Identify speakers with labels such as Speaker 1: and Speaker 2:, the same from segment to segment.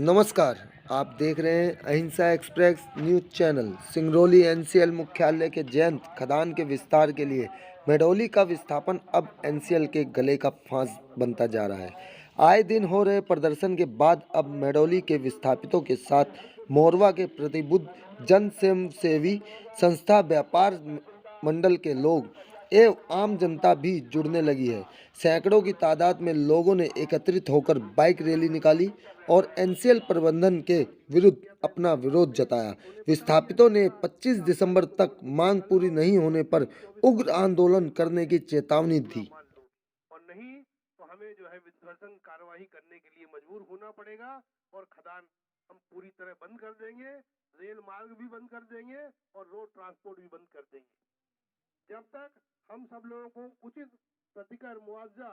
Speaker 1: नमस्कार। आप देख रहे हैं अहिंसा express news channel. Singrauli NCL मुख्यालय के जयंत खदान के विस्तार के लिए मेडोली का विस्थापन अब एनसीएल के गले का फांस बनता जा रहा है। आए दिन हो रहे प्रदर्शन के बाद अब मेडोली के विस्थापितों के साथ मोरवा के प्रतिबद्ध जन सेवी संस्था, व्यापार मंडल के लोग एवं आम जनता भी जुड़ने लगी है। सैकड़ों की तादाद में लोगों ने एकत्रित होकर बाइक रैली निकाली और एनसीएल प्रबंधन के विरुद्ध अपना विरोध जताया। विस्थापितों ने 25 दिसंबर तक मांग पूरी नहीं होने पर उग्र आंदोलन करने की चेतावनी दी।
Speaker 2: और नहीं तो हमें जो है विध्वंसक कार्रवाई करने के लिए मजबूर होना पड़ेगा और खदान हम पूरी तरह बंद कर देंगे, रेल मार्ग भी बंद कर देंगे और रोड ट्रांसपोर्ट भी बंद कर देंगे। जब तक हम सब लोगों को उचित प्रतिकर मुआवजा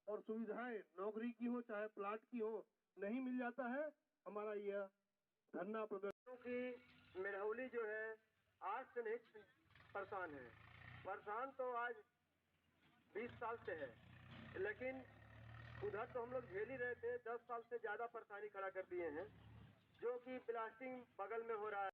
Speaker 2: और सुविधाएं नौकरी की हो चाहे प्लाट की हो नहीं मिल जाता है, हमारा यह धरना प्रदर्शन की मेढ़ौली जो है आज से नहीं परेशान है। परेशान तो आज 20 साल से है, लेकिन उधर तो हम लोग झेल ही रहे थे। 10 साल से ज्यादा परेशानी खड़ा कर दिए हैं, जो कि ब्लास्टिंग बगल में हो रहा है।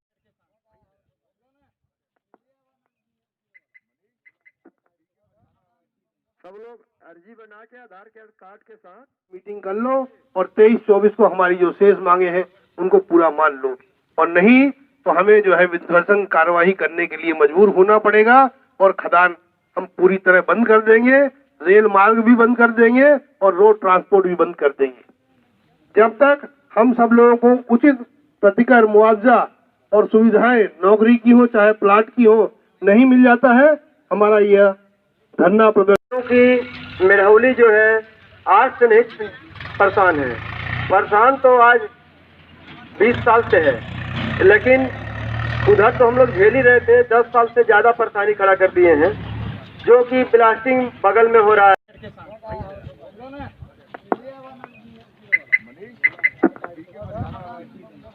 Speaker 2: सब लोग अर्जी बना के आधार कार्ड के साथ मीटिंग कर लो और 23-24 को हमारी जो शेष मांगे हैं उनको पूरा मान लो, और नहीं तो हमें जो है विध्वंसक कार्रवाई करने के लिए मजबूर होना पड़ेगा और खदान हम पूरी तरह बंद कर देंगे, रेल मार्ग भी बंद कर देंगे और रोड ट्रांसपोर्ट भी बंद कर देंगे। जब तक हम सब लोगों को उचित प्रतिकर मुआवजा और सुविधाएं नौकरी की हो चाहे प्लाट की हो नहीं मिल जाता है, हमारा यह धरना प्रदर्शन की मेढ़ौली जो है आज से नहीं परेशान है। परेशान तो आज 20 साल से है, लेकिन उधर तो हम लोग झेल ही रहे थे। 10 साल से ज्यादा परेशानी खड़ा कर दिए हैं, जो कि ब्लास्टिंग बगल में हो रहा है।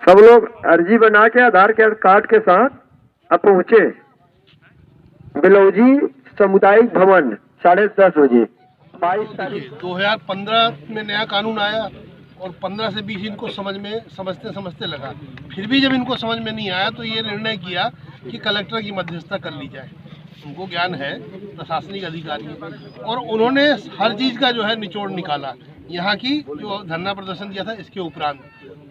Speaker 2: सब लोग अर्जी बना के आधार कार्ड के साथ अब पहुंचे बिलौजी सामुदायिक भवन 10:30 बजे। 22 तारीख 2015 में नया कानून आया और 15 से 20 इनको समझते लगा। फिर भी जब इनको समझ में नहीं आया तो ये निर्णय किया कि कलेक्टर की मध्यस्थता कर ली जाए। उनको ज्ञान है, प्रशासनिक अधिकारी है, और उन्होंने हर चीज़ का जो है निचोड़ निकाला। यहाँ की जो धरना प्रदर्शन किया था इसके उपरांत,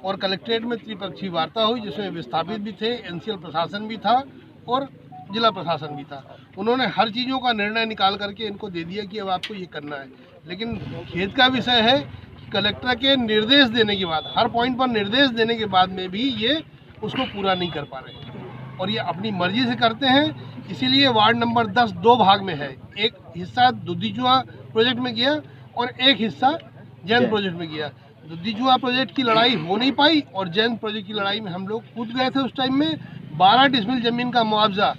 Speaker 2: और कलेक्ट्रेट में त्रिपक्षीय वार्ता हुई जिसमें विस्थापित भी थे, एनसीएल प्रशासन भी था और जिला प्रशासन भी था। उन्होंने हर चीज़ों का निर्णय निकाल करके इनको दे दिया कि अब आपको ये करना है। लेकिन खेद का विषय है कि कलेक्टर के निर्देश देने के बाद, हर पॉइंट पर निर्देश देने के बाद में भी ये उसको पूरा नहीं कर पा रहे और ये अपनी मर्जी से करते हैं। इसीलिए वार्ड नंबर 10 दो भाग में है। एक हिस्सा दुद्धिचुआ प्रोजेक्ट में गया और एक हिस्सा जैन प्रोजेक्ट में गया। दुद्धिचुआ प्रोजेक्ट की लड़ाई हो नहीं पाई और जैन प्रोजेक्ट की लड़ाई में हम लोग कूद गए थे। उस टाइम में 12 डिसमिल जमीन का मुआवजा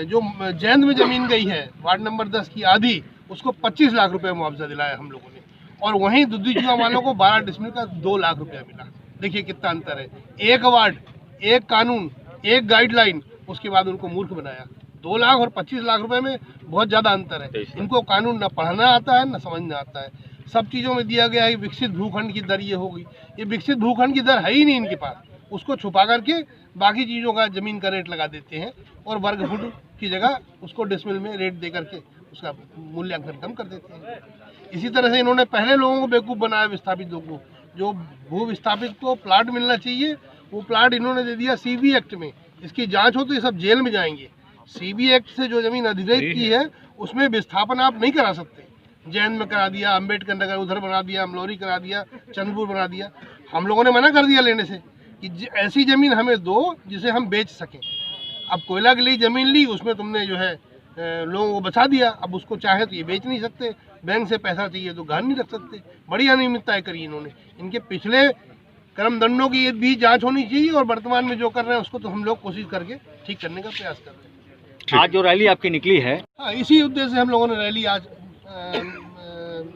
Speaker 2: जो जैन में जमीन गई है वार्ड नंबर 10 की आधी, उसको 25 लाख रुपए मुआवजा दिलाया हम लोगों ने, और वहीं दुद्धिचुआ वालों को 12 डिसमिल का 2 लाख रुपया मिला। देखिए कितना अंतर है। एक वार्ड, एक कानून, एक गाइडलाइन, उसके बाद उनको मूर्ख बनाया। 2 लाख और 25 लाख रुपए में बहुत ज़्यादा अंतर है। इनको कानून न पढ़ना आता है न समझना आता है। सब चीज़ों में दिया गया है विकसित भूखंड की दर ये होगी। ये विकसित भूखंड की दर है ही नहीं इनके पास। उसको छुपा करके बाकी चीज़ों का ज़मीन का रेट लगा देते हैं और वर्ग फुट की जगह उसको डिसमिल में रेट दे करके उसका मूल्यांकन कम कर देते हैं। इसी तरह से इन्होंने पहले लोगों को बेवकूफ़ बनाया, विस्थापित लोगों को। जो भू विस्थापित को प्लाट मिलना चाहिए वो प्लाट इन्होंने दे दिया सीबी एक्ट में। इसकी जांच हो तो ये सब जेल में जाएंगे। सीबी एक्ट से जो ज़मीन अधिग्रहित की है उसमें विस्थापन आप नहीं करा सकते। जैन में करा दिया, अम्बेडकर नगर उधर बना दिया, अमलौरी करा दिया, चंद्रपुर बना दिया। हम लोगों ने मना कर दिया लेने से कि ऐसी ज़मीन हमें दो जिसे हम बेच सकें। अब कोयला के लिए ज़मीन ली, उसमें तुमने जो है लोगों को बचा दिया। अब उसको चाहे तो ये बेच नहीं सकते, बैंक से पैसा चाहिए तो घर नहीं रख सकते। बड़ी अनियमितताएं करी इन्होंने। इनके पिछले कर्मदंडों की भी जांच होनी चाहिए और वर्तमान में जो कर रहे हैं उसको तो हम लोग कोशिश करके ठीक करने का प्रयास कर रहे हैं।
Speaker 3: आज जो रैली आपकी निकली है,
Speaker 2: हाँ, इसी उद्देश्य से हम लोगों ने रैली आज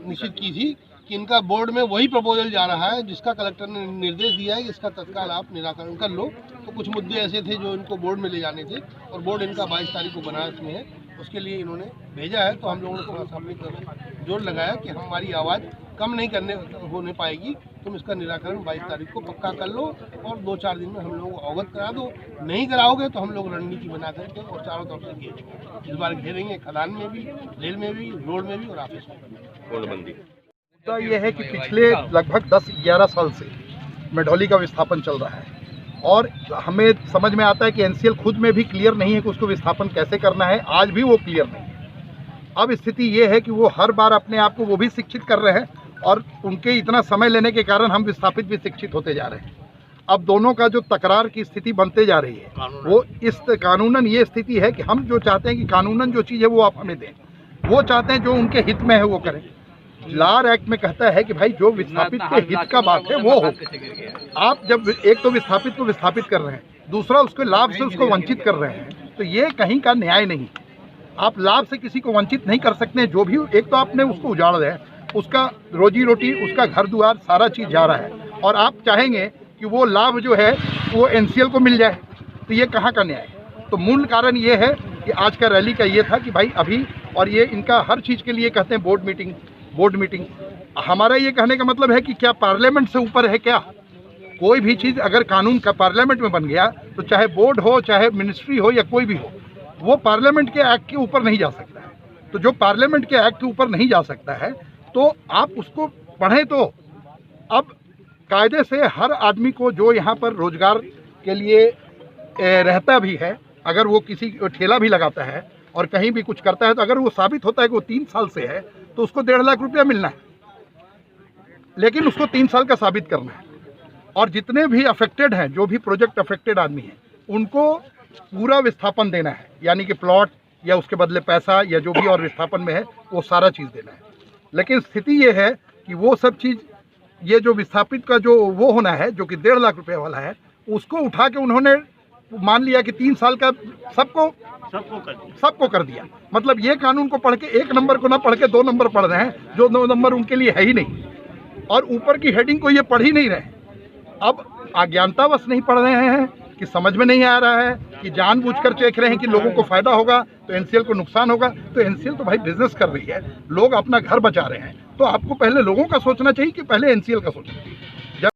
Speaker 2: निश्चित की थी कि इनका बोर्ड में वही प्रपोजल जा रहा है जिसका कलेक्टर ने निर्देश दिया है कि इसका तत्काल आप निराकरण कर लो। तो कुछ मुद्दे ऐसे थे जो इनको बोर्ड में ले जाने थे और बोर्ड इनका 22 तारीख को बनारस में है, उसके लिए इन्होंने भेजा है। तो हम लोगों ने थोड़ा सा अपनी तरफ जोर लगाया कि हमारी आवाज़ कम नहीं होने पाएगी तुम इसका निराकरण 22 तारीख को पक्का कर लो और 2-4 दिन में हम लोगों को अवगत करा दो। नहीं कराओगे तो हम लोग रणनीति बना करके और चारों तरफ से घेरेंगे। इस बार घेरेंगे खदान में भी, रेल में भी, रोड में भी और ऑफिस में भी।
Speaker 3: मुद्दा ये है कि पिछले लगभग 10-11 साल से मेडोली का विस्थापन चल रहा है और हमें समझ में आता है कि एनसीएल खुद में भी क्लियर नहीं है कि उसको विस्थापन कैसे करना है। आज भी वो क्लियर नहीं है। अब स्थिति ये है कि वो हर बार अपने आप को वो भी शिक्षित कर रहे हैं और उनके इतना समय लेने के कारण हम विस्थापित भी शिक्षित होते जा रहे हैं। अब दोनों का जो तकरार की स्थिति बनते जा रही है वो इस कानूनन ये स्थिति है कि हम जो चाहते हैं कि कानूनन जो चीज़ है वो आप हमें दें, वो चाहते हैं जो उनके हित में है वो करें। लार एक्ट में कहता है कि भाई जो विस्थापित के हित का बात है वो हो। आप जब एक तो विस्थापित को विस्थापित कर रहे हैं, दूसरा उसके लाभ से उसको वंचित कर रहे हैं, तो ये कहीं का न्याय नहीं। आप लाभ से किसी को वंचित नहीं कर सकते हैं। जो भी एक तो आपने उसको उजाड़ दिया, उसका रोजी रोटी, उसका घर द्वार सारा चीज़ जा रहा है और आप चाहेंगे कि वो लाभ जो है वो एनसीएल को मिल जाए, तो ये कहाँ का न्याय है। तो मूल कारण ये है कि आज का रैली का ये था कि भाई अभी, और ये इनका हर चीज़ के लिए कहते हैं बोर्ड मीटिंग। हमारा ये कहने का मतलब है कि क्या पार्लियामेंट से ऊपर है क्या? कोई भी चीज़ अगर कानून का पार्लियामेंट में बन गया तो चाहे बोर्ड हो, चाहे मिनिस्ट्री हो या कोई भी हो, वो पार्लियामेंट के एक्ट के ऊपर नहीं जा सकता है। तो जो पार्लियामेंट के एक्ट के ऊपर नहीं जा सकता है तो आप उसको पढ़ें। तो अब कायदे से हर आदमी को जो यहाँ पर रोजगार के लिए रहता भी है, अगर वो किसी ठेला भी लगाता है और कहीं भी कुछ करता है, तो अगर वो साबित होता है कि वो 3 साल से है तो उसको 1.5 लाख रुपया मिलना है, लेकिन उसको 3 साल का साबित करना है। और जितने भी अफेक्टेड हैं, जो भी प्रोजेक्ट अफेक्टेड आदमी हैं, उनको पूरा विस्थापन देना है, यानी कि प्लॉट या उसके बदले पैसा या जो भी और विस्थापन में है वो सारा चीज़ देना है। लेकिन स्थिति ये है कि वो सब चीज़, ये जो विस्थापित का जो वो होना है जो कि 1.5 लाख रुपए वाला है, उसको उठा के उन्होंने मान लिया कि 3 साल का सबको कर दिया। मतलब ये कानून को पढ़ के 1 नंबर को ना पढ़ के 2 नंबर पढ़ रहे हैं, जो 2 नंबर उनके लिए है ही नहीं, और ऊपर की हेडिंग को ये पढ़ ही नहीं रहे। अब अज्ञानतावश नहीं पढ़ रहे हैं कि समझ में नहीं आ रहा है कि जानबूझकर देख रहे हैं कि लोगों को फायदा होगा तो एनसीएल को नुकसान होगा। तो एनसीएल तो भाई बिजनेस कर रही है, लोग अपना घर बचा रहे हैं, तो आपको पहले लोगों का सोचना चाहिए कि पहले एनसीएल का सोचना चाहिए।